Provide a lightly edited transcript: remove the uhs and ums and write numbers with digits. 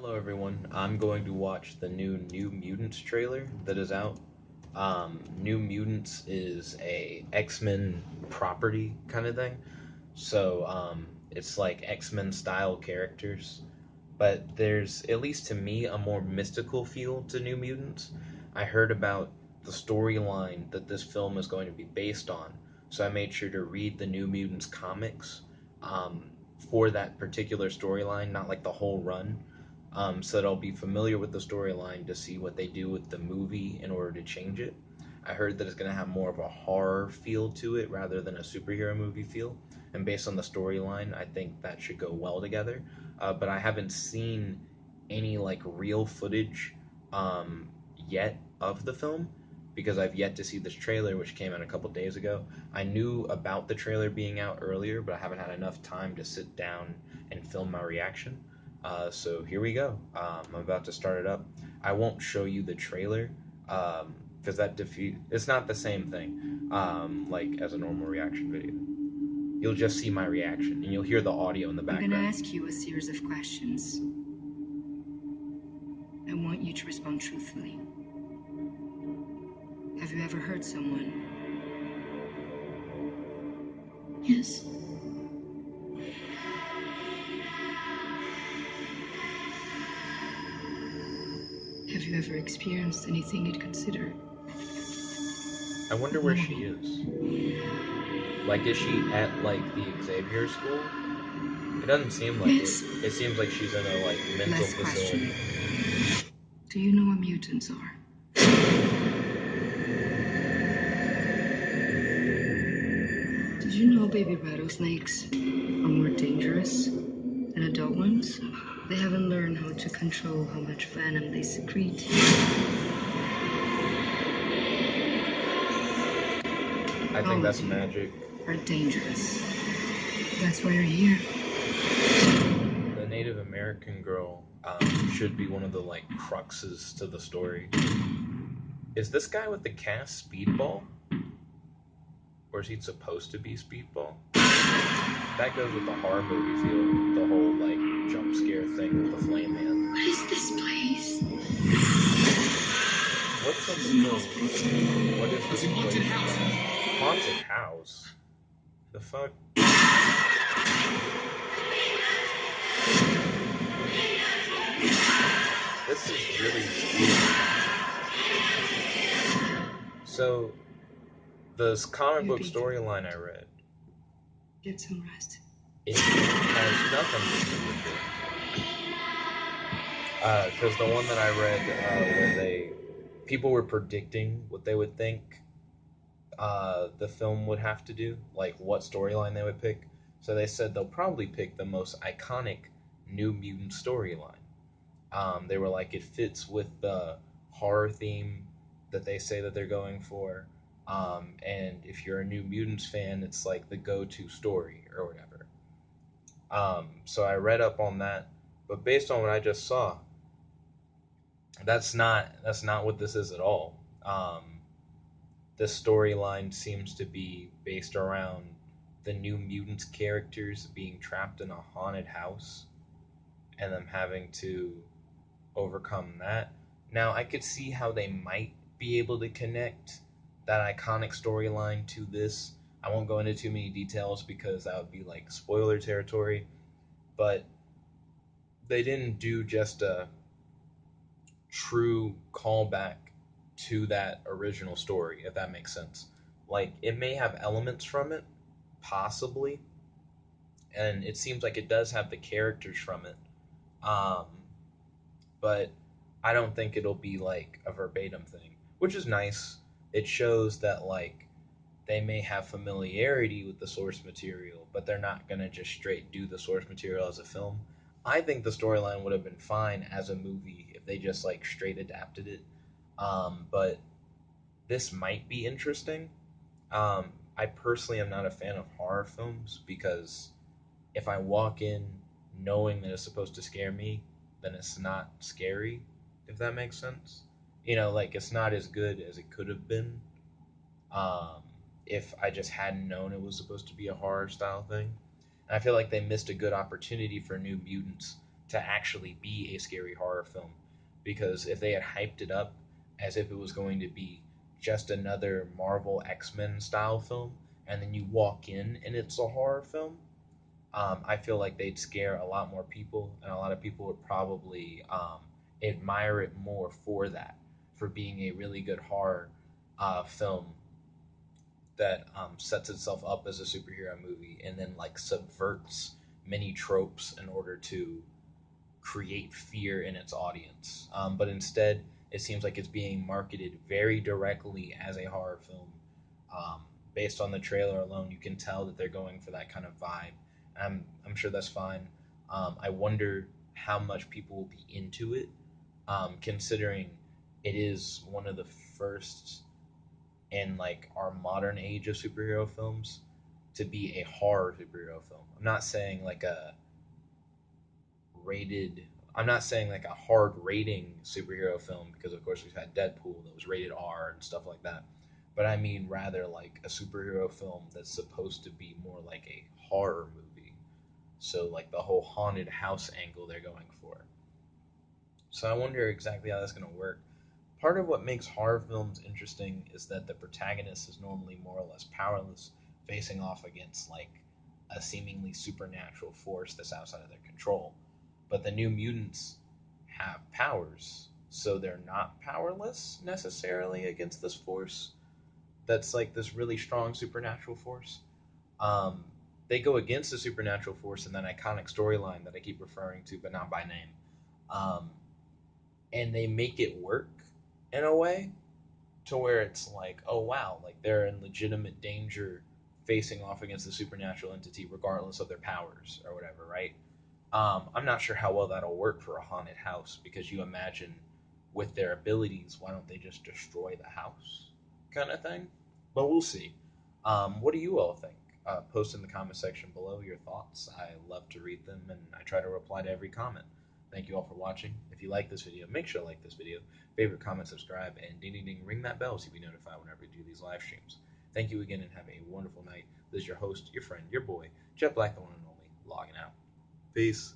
Hello everyone. I'm going to watch the New Mutants trailer that is out. New Mutants is a X-Men property kind of thing. So it's like X-Men style characters, but there's, at least to me, a more mystical feel to New Mutants. I heard about the storyline that this film is going to be based on, so I made sure to read the New Mutants comics um, for that particular storyline, not like the whole run, so that I'll be familiar with the storyline to see what they do with the movie in order to change it. I heard that it's going to have more of a horror feel to it rather than a superhero movie feel, and based on the storyline, I think that should go well together. But I haven't seen any like real footage um, yet of the film because I've yet to see this trailer, which came out a couple days ago. I knew about the trailer being out earlier, but I haven't had enough time to sit down and film my reaction. So here we go. I'm about to start it up. I won't show you the trailer because it's not the same thing like as a normal reaction video. You'll just see my reaction and you'll hear the audio in the I'm gonna background. ask you a series of questions. I want you to respond truthfully. Have you ever hurt someone? Yes. Have you ever experienced anything you'd consider I wonder where she abnormal? is. Like, is she at like the Xavier school? It doesn't seem like it. Yes. It seems like she's in a like mental Last question. facility. Do you know what mutants are? Did you know baby rattlesnakes are more dangerous than adult ones? They haven't learned how to control how much venom they secrete. I All think of that's you magic. are dangerous. That's why you're here. The Native American girl should be one of the like cruxes to the story. Is this guy with the cast Speedball? Or is he supposed to be Speedball? That goes with the horror movie feel, the whole like jump scare thing with the flame man. What is this place? What's up This with place, what is it's this a haunted place house. about? Haunted house? The fuck? This is really spooky. So, this comic You book be careful. storyline I read, Get some rest. it has nothing to do with it. Because the one that I read, where people were predicting what they would think the film would have to do, like what storyline they would pick. So they said they'll probably pick the most iconic New Mutant storyline. They were like, it fits with the horror theme that they say that they're going for. And if you're a New Mutants fan, it's like the go-to story or whatever. So I read up on that, but based on what I just saw, that's not what this is at all. This storyline seems to be based around the New Mutants characters being trapped in a haunted house and them having to overcome that. Now, I could see how they might be able to connect that iconic storyline to this. I won't go into too many details because that would be like spoiler territory, but they didn't do just a true callback to that original story, if that makes sense. Like, it may have elements from it, possibly, and it seems like it does have the characters from it. Um, but I don't think it'll be like a verbatim thing, which is nice. It shows that like they may have familiarity with the source material, but they're not gonna just straight do the source material as a film. I think the storyline would have been fine as a movie if they just like straight adapted it. But this might be interesting. I personally am not a fan of horror films because if I walk in knowing that it's supposed to scare me, then it's not scary, if that makes sense. Like it's not as good as it could have been um, if I just hadn't known it was supposed to be a horror style thing. And I feel like they missed a good opportunity for New Mutants to actually be a scary horror film. Because if they had hyped it up as if it was going to be just another Marvel X-Men style film, and then you walk in and it's a horror film, I feel like they'd scare a lot more people, and a lot of people would probably admire it more for that, for being a really good horror film that sets itself up as a superhero movie and then like subverts many tropes in order to create fear in its audience. But instead, it seems like it's being marketed very directly as a horror film. Um, Based on the trailer alone, you can tell that they're going for that kind of vibe. I'm sure that's fine. I wonder how much people will be into it, considering it is one of the first in like our modern age of superhero films to be a horror superhero film. I'm not saying like a rated. I'm not saying like a hard rating superhero film because of course we've had Deadpool that was rated R and stuff like that. But I mean rather like a superhero film that's supposed to be more like a horror movie. So like the whole haunted house angle they're going for. So I wonder exactly how that's going to work. Part of what makes horror films interesting is that the protagonist is normally more or less powerless, facing off against like a seemingly supernatural force that's outside of their control. But the New Mutants have powers, so they're not powerless necessarily against this force that's like this really strong supernatural force. Um, they go against the supernatural force in that iconic storyline that I keep referring to, but not by name. Um, and they make it work in a way to where it's like, oh wow, like they're in legitimate danger facing off against the supernatural entity, regardless of their powers or whatever, right? I'm not sure how well that'll work for a haunted house because you imagine with their abilities, why don't they just destroy the house, kind of thing? But we'll see. What do you all think? Post in the comment section below your thoughts. I love to read them and I try to reply to every comment. Thank you all for watching. If you like this video, make sure to like this video, favorite, comment, subscribe, and ding ding ding, ring that bell so you'll be notified whenever we do these live streams. Thank you again and have a wonderful night. This is your host, your friend, your boy, Jet Black, the one and only, logging out. Peace.